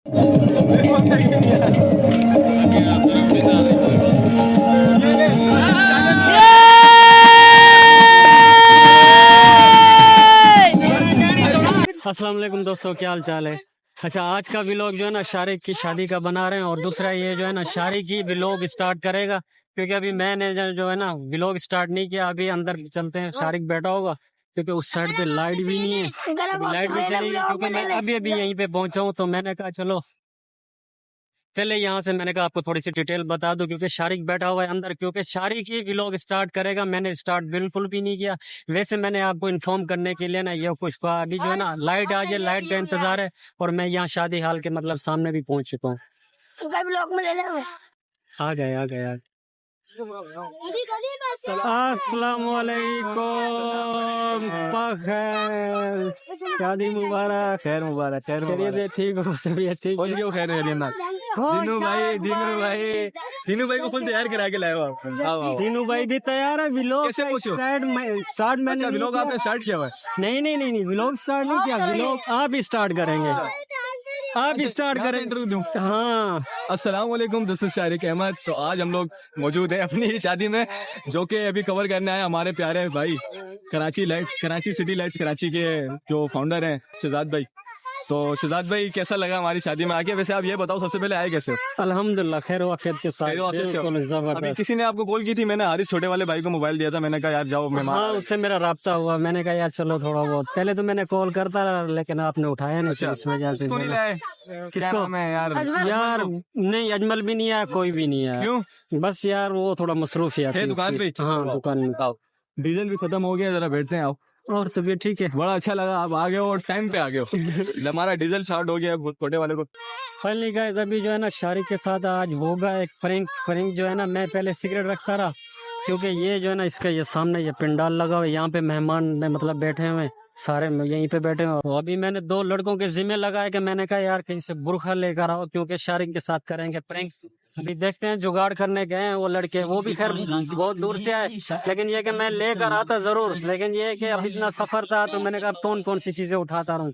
अस्सलाम वालेकुम दोस्तों, क्या हाल चाल है। अच्छा, आज का व्लॉग जो है ना शारिक की शादी का बना रहे हैं, और दूसरा ये जो है ना शारिक ही व्लॉग स्टार्ट करेगा, क्योंकि अभी मैंने जो है ना व्लॉग स्टार्ट नहीं किया। अभी अंदर चलते हैं, शारिक बैठा होगा क्योंकि उस साइड पे लाइट भी नहीं है, अभी लाइट भी चलेगी क्योंकि मैं अभी अभी यहीं पे पहुंचा हूँ। तो मैंने कहा चलो पहले यहाँ से मैंने कहा आपको थोड़ी सी डिटेल बता दूं, क्योंकि शारिक बैठा हुआ है अंदर, क्योंकि शारिक ही व्लॉग स्टार्ट करेगा। मैंने स्टार्ट बिल्कुल भी नहीं किया। वैसे मैंने आपको इन्फॉर्म करने के लिए ना ये कुछ कहा, अभी जो है ना लाइट आ जाए, लाइट का इंतजार है, और मैं यहाँ शादी हाल के मतलब सामने भी पहुंच चुका हूँ। आ गए आ गए आ गए। अस्सलाम वालेकुम, शादी मुबारक, खैर मुबारक, खैर मुबारक। ठीक हो सभी ठीक हो? खैर दीनू भाई को फुल तैयार करा के लाए हो आप। दीनू भाई भी तैयार है। व्लॉग कैसे पूछो? स्टार्ट मैंने व्लॉग आपने स्टार्ट किया हुआ है? नहीं, व्लॉग स्टार्ट नहीं किया। व्लॉग आप ही स्टार्ट करेंगे, आप स्टार्ट करें। इंटरव्यू दूं? हाँ। अस्सलाम वालेकुम, दिस इज शारिक अहमद। तो आज हम लोग मौजूद हैं अपनी ही शादी में, जो कि अभी कवर करने आए हमारे प्यारे भाई कराची सिटी लाइट्स कराची के जो फाउंडर हैं शहजाद भाई। तो शहजाद भाई, कैसा लगा हमारी शादी में आके? वैसे आप ये बताओ, सबसे पहले आए कैसे हो? अल्हम्दुलिल्लाह खैर वाफियत के साथ। अभी किसी ने आपको कॉल की थी, मैंने हारिस छोटे वाले भाई को मोबाइल दिया था, मैंने कहा यार जाओ मेहमान। हाँ, उससे मेरा राब्ता हुआ, मैंने कहा यार चलो थोड़ा बहुत। पहले तो मैंने कॉल करता रहा लेकिन आपने उठाया नहीं। अच्छा, इस वजह से किसको यार नहीं, अजमल भी नहीं आया, कोई भी नहीं आया। क्यों? बस यार वो थोड़ा मसरूफियत है दुकान पे। हाँ, दुकान में। डीजल भी खत्म हो गया, जरा बैठते हैं आओ। और तबीयत ठीक है? बड़ा अच्छा लगा आप आ गए हो और टाइम पे आ गए हो। हमारा डीजल स्टार्ट हो गया है छोटे वाले को। फाइनली गाइस, अभी जो है ना शारिक के साथ आज होगा एक फ्रेंक जो है ना। मैं पहले सिगरेट रखता रहा, क्योंकि ये जो है ना इसका ये सामने ये पिंडाल लगा हुआ है, यहाँ पे मेहमान मतलब बैठे हुए हैं, सारे यहीं पे बैठे हुए। अभी मैंने 2 लड़कों के जिम्मे लगाए कि मैंने कहा यार कहीं से बुरखा लेकर आओ, क्योंकि शारिक के साथ करेंगे प्रैंक। अभी देखते हैं, जुगाड़ करने गए हैं वो लड़के, वो भी खैर बहुत दूर से आए, लेकिन ये कि मैं लेकर आता जरूर, लेकिन ये कि अब इतना सफर था तो मैंने कहा कौन सी चीजें उठाता रहूं।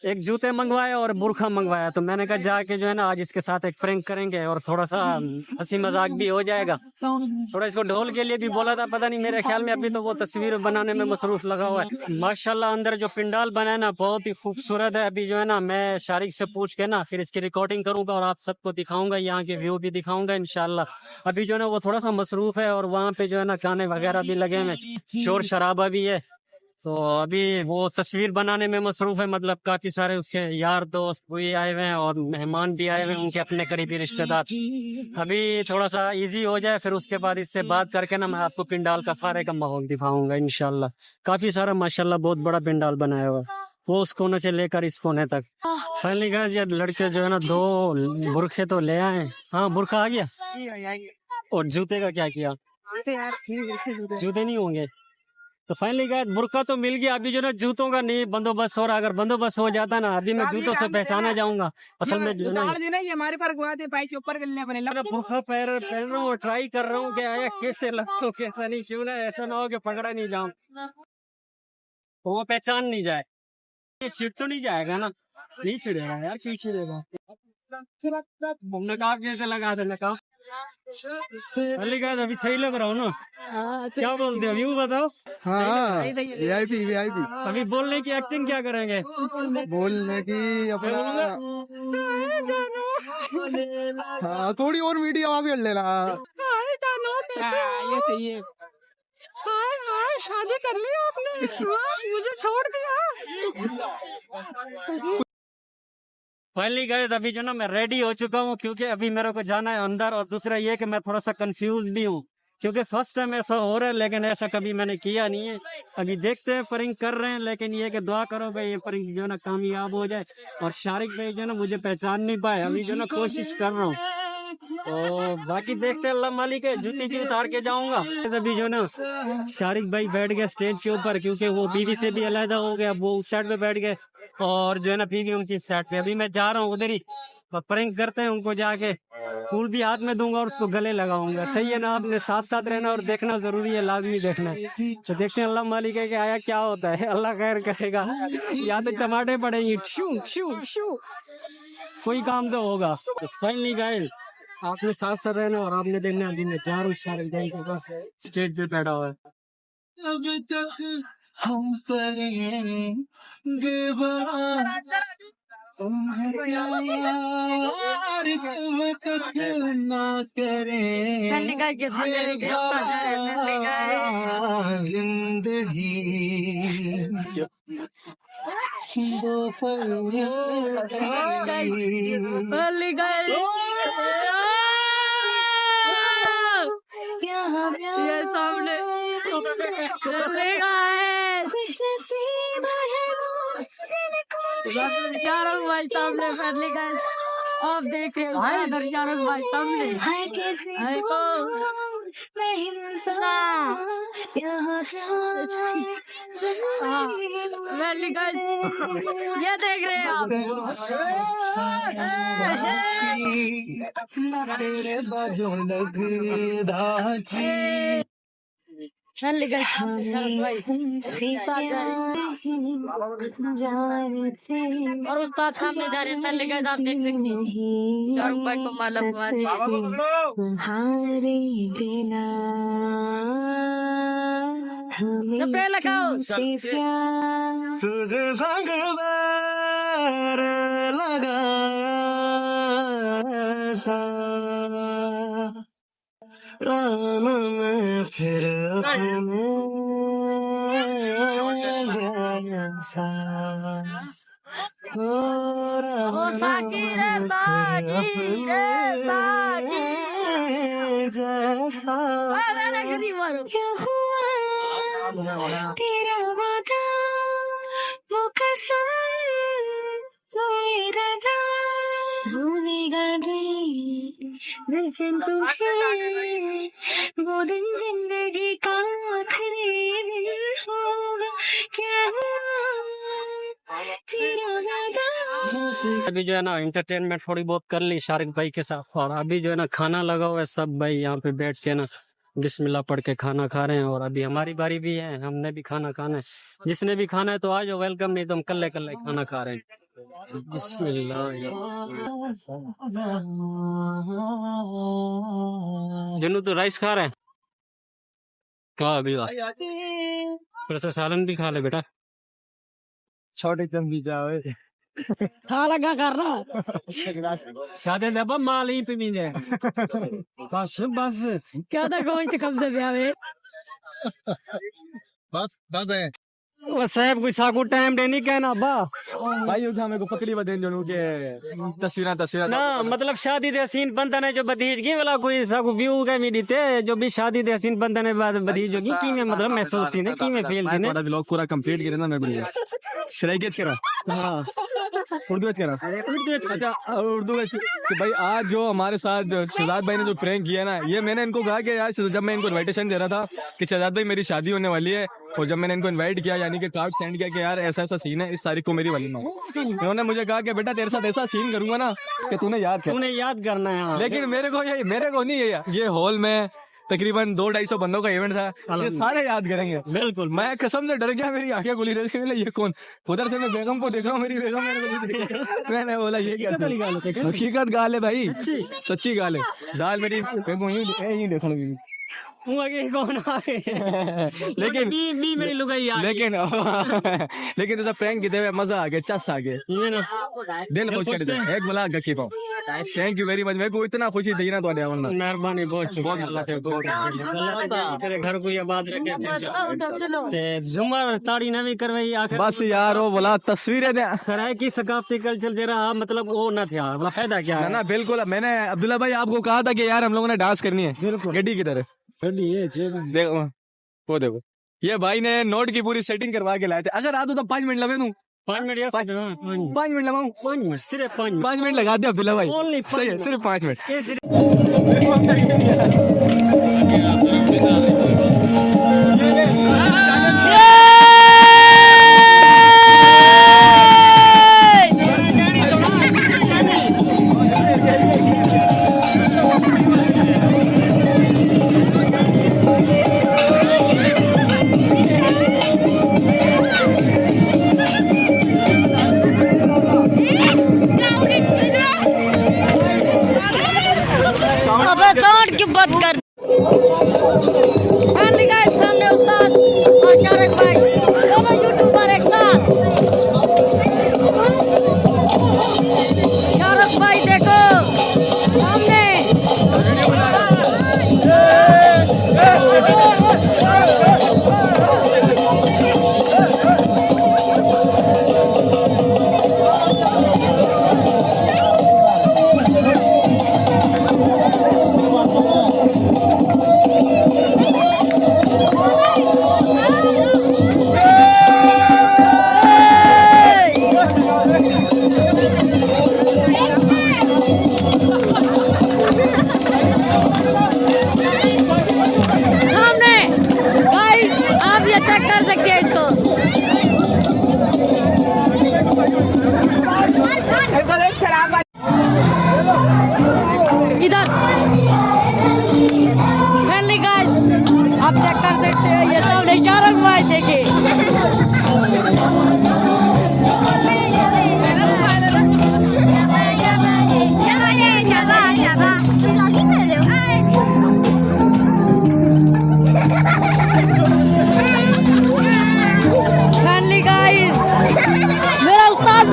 एक जूते मंगवाए और बुरखा मंगवाया, तो मैंने कहा जाके जो है ना आज इसके साथ एक प्रैंक करेंगे और थोड़ा सा हंसी मजाक भी हो जाएगा। थोड़ा इसको ढोल के लिए भी बोला था, पता नहीं मेरे ख्याल में अभी तो वो तस्वीर बनाने में मसरूफ लगा हुआ है। माशाल्लाह अंदर जो पिंडाल बना है ना बहुत ही खूबसूरत है। अभी जो है ना मैं शारिक से पूछ के ना फिर इसकी रिकॉर्डिंग करूंगा और आप सबको दिखाऊंगा, यहाँ के व्यू भी दिखाऊंगा इंशाल्लाह। अभी जो है ना वो थोड़ा सा मसरूफ है, और वहाँ पे जो है ना गाने वगैरह भी लगे हुए, शोर शराबा भी है। तो अभी वो तस्वीर बनाने में मसरूफ है, मतलब काफी सारे उसके यार दोस्त भी आए हुए हैं और मेहमान भी आए हुए हैं, उनके अपने करीबी रिश्तेदार। अभी थोड़ा सा इजी हो जाए, फिर उसके बाद इससे बात करके ना मैं आपको पिंडाल का सारे का माहौल दिखाऊंगा इंशाल्लाह। काफी सारा माशाल्लाह बहुत बड़ा पिंडाल बनाया हुआ, वो उस कोने से लेकर इस कोने तक। फाइनली गाइस, ये लड़के जो है ना 2 बुरखे तो ले आए। हाँ, बुरखा आ गया। और जूते का क्या किया? जूते नहीं होंगे तो फाइनली गए, बुरका तो मिल गया। अभी जो ना जूतों का नहीं बंदोबस्त हो रहा, अगर बंदोबस्त हो जाता ना अभी मैं जूतों से पहचाना जाऊंगा। असल में जो ना हमारे पर बुरखा पहन रहा हूँ, ट्राई कर रहा हूँ कि आया कैसे लगता, कैसा नहीं, क्यों ना ऐसा ना हो कि पकड़ा नहीं जाऊं, तो वो पहचान नहीं जाए। ये छिड़ तो नहीं जाएगा ना? नहीं छिड़ेगा यार, क्यों छिड़ेगा? नकाब कैसे लगा दे, नकाब अभी सही लग रहा हूँ ना? क्या बोलते हो अभी वो बताओ। हाँ, वीआईपी। अभी बोलने की एक्टिंग क्या करेंगे? बोलने की अपना हाँ, थोड़ी और मीडिया आवाज कर लेना। ये सही है। शादी कर ली आपने, मुझे छोड़ दिया। फाइनली गाइस, अभी जो ना मैं रेडी हो चुका हूँ, क्योंकि अभी मेरे को जाना है अंदर, और दूसरा ये कि मैं थोड़ा सा कंफ्यूज भी हूँ, क्योंकि फर्स्ट टाइम ऐसा हो रहा है, लेकिन ऐसा कभी मैंने किया नहीं है। अभी देखते हैं, परिंग कर रहे हैं, लेकिन ये कि दुआ करो भाई ये परिंग जो ना कामयाब हो जाए, और शारिक भाई जो ना मुझे पहचान नहीं पाए। अभी जो ना कोशिश कर रहा हूँ, तो बाकी देखते हैं, अल्लाह मालिक है। जूती भी उतार के जाऊंगा। अभी जो ना शारिक भाई बैठ गए स्टेज के ऊपर, क्योंकि वो बीवी से भी अलहदा हो गया, वो उस साइड पे बैठ गए, और जो है ना बीवी उनकी साइड पे। अभी मैं जा रहा हूँ उधर ही, प्रैंक करते हैं उनको, जाके फूल भी हाथ में दूंगा और उसको गले लगाऊंगा। सही है ना? आपने साथ साथ रहना और देखना जरूरी है, लाजमी देखना है। तो देखते हैं, अल्लाह मालिक है कि आया क्या होता है, अल्लाह खैर करेगा। या तो चमाटे पड़ेंगे। कोई काम तो होगा। फाइनली गाइस, आपने साथ साथ रहना और आपने देखना अभी मैं जा रहा हूँ शाहरुख भाई के पास, स्टेज पे बैठा हुआ है। अब तक हम पर यार कब तक ना करें जिंदगी दो पल ये सामने शाहरुख भाई सामने फैमिली का आप देख रहे हो शाहरुख भाई सामने फैमिली का ये देख रहे हैं आप तेरे बाजू लगदा फैमिली का शाहरुख भाई और उस्ताद सामने जा रहे हैं। फैमिली का आप देख सकते हैं शाहरुख भाई को माला हारे बिना स्प्रे लगाओ तुझे संग बैर लगा सा राम में फिर अपने जैसा ओ साकी रे साकी जैसा क्या हुआ तेरा वादा वो कसम वो इरादा भूलेगा नहीं जिस दिन तुझे वो दिन जिंदगी का आखिरी दिन होगा क्या हुआ तेरा वादा। अभी जो है ना एंटरटेनमेंट थोड़ी बहुत कर ली शाहरुख भाई के साथ, और अभी जो है ना खाना लगा हुआ है, सब भाई यहाँ पे बैठ के ना बिस्मिल्लाह पढ़ के खाना खा रहे हैं। और अभी हमारी बारी भी है, हमने भी खाना खाना है। जिसने भी खाना है तो आ जाओ, वेलकम, नहीं तो हम कल्ले कल्ले खाना खा रहे हैं। बिस्मिल्लाह। जिन्नू तो राइस खा रहे हैं, वाह अभी वाह, फिर से सालन भी खा ले बेटा। छोटे कम भी जाओ खा लगा करना शादी दबा माल ही पे मिले बस बस क्या था कौन से कब से ब्याह में बस है वो साहब कोई साकू टाइम देनी कहना बा भाई उठा मेरे को पकड़ी बदेन जो के तस्वीर ना, मतलब शादी दे हसीन बंदा ने जो बदीज की वाला कोई साकू व्यू का मी दीते जो भी शादी दे हसीन बंदा ने बाद बदीज जो की में मतलब महसूस थी ने की में फील थी ने थोड़ा व्लॉग पूरा कंप्लीट करे ना मैं बढ़िया शराइकेत करा हां उर्दू में करा अच्छा उर्दू में कि भाई आज जो हमारे साथ शहजाद भाई ने जो प्रैंक किया ना, ये मैंने इनको कहा कि यार जब मैं इनको इनविटेशन दे रहा था कि शहजाद भाई मेरी शादी होने वाली है, और जब मैंने इनको इनवाइट किया यानी कि कार्ड सेंड किया कि यार ऐसा ऐसा सीन है, इस तारीख को मेरी वलीमा है, उन्होंने मुझे कहा कि बेटा तेरे साथ ऐसा सीन करूंगा ना कि तूने याद करना है। लेकिन मेरे को नहीं है ये हॉल में तकरीबन 200-250 बंदों का इवेंट था, ये सारे याद करेंगे बिल्कुल। मैं कसम से डर गया, मेरी आंखें खुली रह गई, ये कौन, उधर से मैं बेगम को देख रहा हूँ, मेरी बेगम मेरे को देख रही है। मैंने बोला ये क्या हकीकत गाल है भाई, सच्ची गाल है, दाल मेरी देख लो कौन आ लेकिन मेरी लुगाई यार, लेकिन तो प्रैंक किए हुए मजा आ गया, चस आ गया, दिल खुश कर दिया, एक बोला गखी पाओ। थैंक यू वेरी मच, मेरे को इतना खुशी थी ना, तो मेहरबानी बहुत तेरे घर को ये बात रखे जुमर ताड़ी नवी करवाई आखिर बस यार वो बोला तस्वीरें दे सराय की सकाफती कल्चर जरा मतलब वो ना था, मतलब फायदा क्या है ना। बिल्कुल, मैंने अब्दुल्ला भाई आपको कहा था कि यार हम लोगों ने डांस करनी है, बिल्कुल गड्डी की तरह। देखो वो देखो, ये भाई ने नोट की पूरी सेटिंग करवा के लाए थे। अगर आ तो 5 मिनट लगे तू 5 मिनट 5 मिनट लगाऊं, 5 मिनट सिर्फ 5 मिनट लगा दे अब्दुल्ला भाई, सही है, सिर्फ 5 मिनट।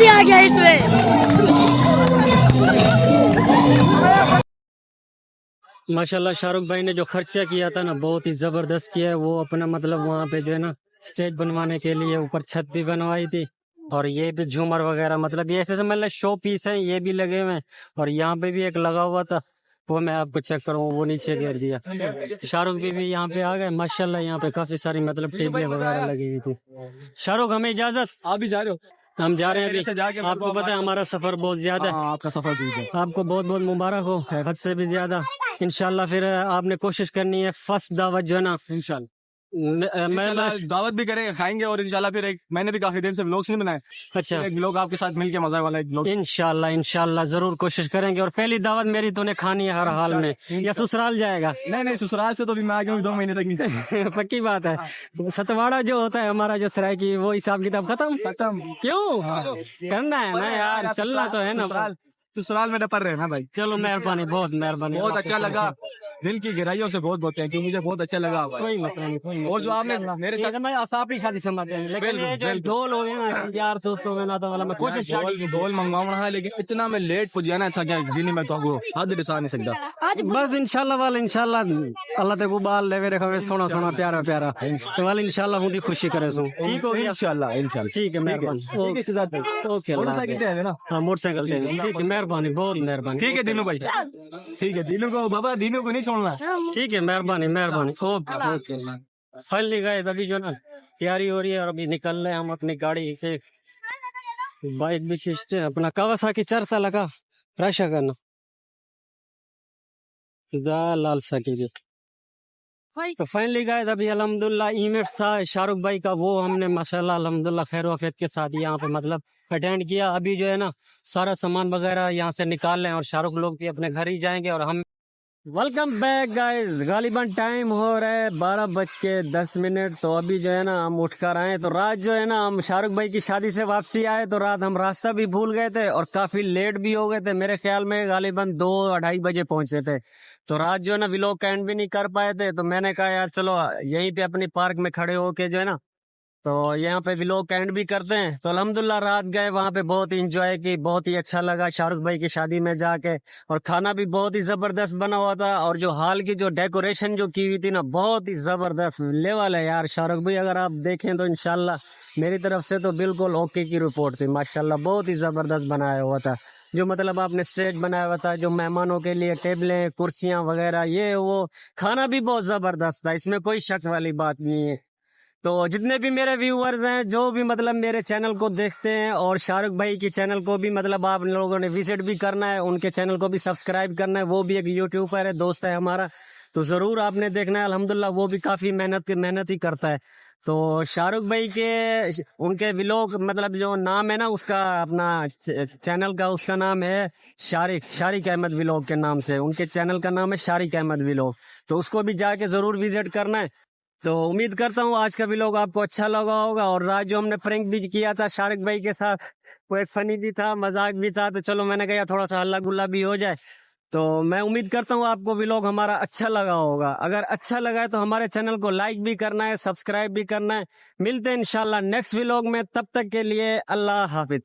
भी आ गया इसमें। माशाल्लाह शाहरुख भाई ने जो खर्चा किया था ना बहुत ही जबरदस्त किया है। वो अपना मतलब वहाँ पे जो है ना स्टेज बनवाने के लिए ऊपर छत भी बनवाई थी, और ये भी झूमर वगैरह मतलब ये ऐसे समझ लो शो पीस है, ये भी लगे हुए हैं। और यहाँ पे भी एक लगा हुआ था, वो मैं आपको चेक करूँ, वो नीचे गिर दिया। शाहरुख भी यहाँ पे आ गए माशाल्लाह। यहाँ पे काफी सारी मतलब टेबलें वगैरह लगी हुई थी। शाहरुख हमें इजाजत, आप भी जा रहे हो? हम जा रहे हैं अभी। आपको पता है हमारा सफर बहुत ज्यादा है। आपका सफर दूर है। आपको बहुत बहुत मुबारक हो, हद से भी ज्यादा। इंशाल्लाह फिर आपने कोशिश करनी है फर्स्ट दावत जो है ना इंशाल्लाह मैं बस दावत भी करेंगे, खाएंगे, और इंशाल्लाह फिर एक मैंने भी काफी देर से व्लॉग्स नहीं बनाए, अच्छा एक व्लॉग आपके साथ मिलके मजा वाला एक व्लॉग। इंशाल्लाह इंशाल्लाह जरूर कोशिश करेंगे। और पहली दावत मेरी तूने खानी है हर हाल में, या ससुराल जाएगा? नहीं ससुराल से तो भी मैं आ गया हूँ 2 महीने तक नहीं। पक्की बात है। सतवाड़ा जो होता है हमारा जो सराय वो हिसाब किताब खत्म। क्यों करना है ना यार, चलना तो है ना। ससुराल में डपर रहे ना भाई। चलो मेहरबानी, बहुत मेहरबानी, बहुत अच्छा लगा, दिल की गहराइयों से बहुत बहुत थैंक यू, मुझे बहुत अच्छा लगा। कोई मतलब नहीं। और जो आपने मेरे साथ मैं आसाप ही शादी समझते हैं, लेकिन ये जो ढोल हो गए ना यार दोस्तों में ना तो वाला मैं कोशिश ढोल मंगवाना है, लेकिन इतना मैं लेट पहुंच गया ना था क्या जीनी में तो हद दिसा नहीं सकता। बस इंशाल्लाह वाल इंशाल्लाह अल्लाह ते बाल ले मेरे खबे सोना सोना प्यारा प्यारा तो वाल इंशाल्लाह हुंदी खुशी करे सो ठीक हो गया इंशाल्लाह ठीक है मेहरबानी ओके अल्लाह हां मोटरसाइकिल ठीक है मेहरबानी बहुत मेहरबानी ठीक है दीनू भाई, ठीक है दीनू को बाबा, दीनू को नहीं छोड़ना। ठीक है मेहरबानी मेहरबानी ओके ओके। फाइनली गए अभी जो ना तैयारी हो रही है और अभी निकल रहे हैं हम अपनी गाड़ी से, बाइक भी खींचते हैं अपना कावासाकी चरता लगा राशा करना लाल साकी की। तो फाइनली गए अभी अल्हम्दुलिल्लाह इवेंट था शाहरुख भाई का, वो हमने माशाल्लाह अल्हम्दुलिल्लाह खैर वफियत के साथ यहाँ पे मतलब अटेंड किया। अभी जो है ना सारा सामान वगैरह यहाँ से निकाल लें और शाहरुख लोग भी अपने घर ही जाएंगे। और हम वेलकम बैक गाइस, गालिबन टाइम हो रहा है 12:10। तो अभी जो है ना हम उठकर आए, तो रात जो है ना हम शाहरुख भाई की शादी से वापसी आए तो रात हम रास्ता भी भूल गए थे और काफी लेट भी हो गए थे। मेरे ख्याल में गालिबन 2-2:30 बजे पहुंचे थे। तो रात जो है ना व्लॉग का एंड भी नहीं कर पाए थे, तो मैंने कहा यार चलो यहीं पे अपनी पार्क में खड़े होके जो है ना तो यहाँ पे व्लॉग का एंड भी करते हैं। तो अल्हम्दुलिल्लाह रात गए वहाँ पे, बहुत ही इंजॉय की, बहुत ही अच्छा लगा शाहरुख भाई की शादी में जाके। और खाना भी बहुत ही जबरदस्त बना हुआ था, और जो हाल की जो डेकोरेशन जो की हुई थी ना बहुत ही जबरदस्त लेवल है यार। शाहरुख भाई अगर आप देखें तो इंशाल्लाह मेरी तरफ से तो बिल्कुल ओके की रिपोर्ट थी माशाल्लाह, बहुत ही जबरदस्त बनाया हुआ था। जो मतलब आपने स्टेज बनाया हुआ था, जो मेहमानों के लिए टेबलें कुर्सियां वगैरह ये वो, खाना भी बहुत जबरदस्त था, इसमें कोई शक वाली बात नहीं है। तो जितने भी मेरे व्यूअर्स हैं जो भी मतलब मेरे चैनल को देखते हैं और शाहरुख भाई की चैनल को भी मतलब आप लोगों ने विजिट भी करना है, उनके चैनल को भी सब्सक्राइब करना है। वो भी एक यूट्यूबर है, दोस्त है हमारा, तो जरूर आपने देखना है। अल्हम्दुलिल्लाह वो भी काफी मेहनत ही करता है। तो शाहरुख भाई के उनके व्लॉग मतलब जो नाम है ना उसका अपना चैनल का, उसका नाम है शारिक अहमद व्लॉग के नाम से उनके चैनल का नाम है शारिक अहमद व्लॉग। तो उसको भी जाके जरूर विजिट करना है। तो उम्मीद करता हूँ आज का व्लॉग आपको अच्छा लगा होगा। और रात जो हमने प्रैंक भी किया था शाहरुख भाई के साथ, वो एक फनी भी था, मजाक भी था, तो चलो मैंने कहा थोड़ा सा हल्ला गुल्ला भी हो जाए। तो मैं उम्मीद करता हूँ आपको व्लॉग हमारा अच्छा लगा होगा। अगर अच्छा लगा है तो हमारे चैनल को लाइक भी करना है, सब्सक्राइब भी करना है। मिलते हैं इंशाल्लाह नेक्स्ट व्लॉग में, तब तक के लिए अल्लाह हाफिज।